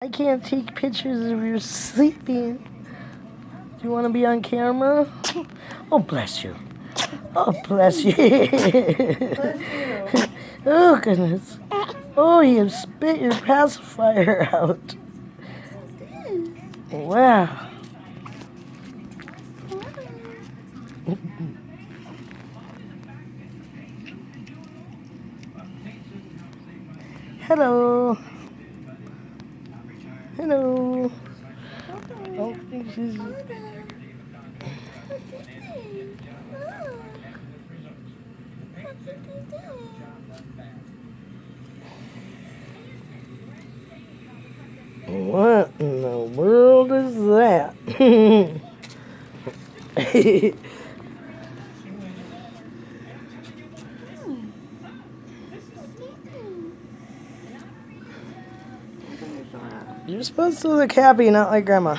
I can't take pictures of you sleeping. Do you want to be on camera? Oh, bless you. Oh, bless you. Oh, goodness. Oh, you spit your pacifier out. Wow. Hello. Hello. Oh, she's... What in the world is that? You're supposed to look happy, not like Grandma.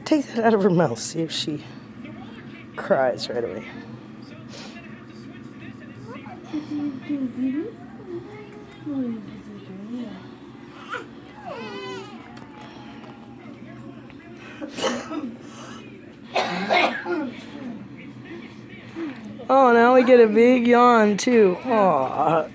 Take that out of her mouth, see if she cries right away. Oh, now we get a big yawn, too. Aww.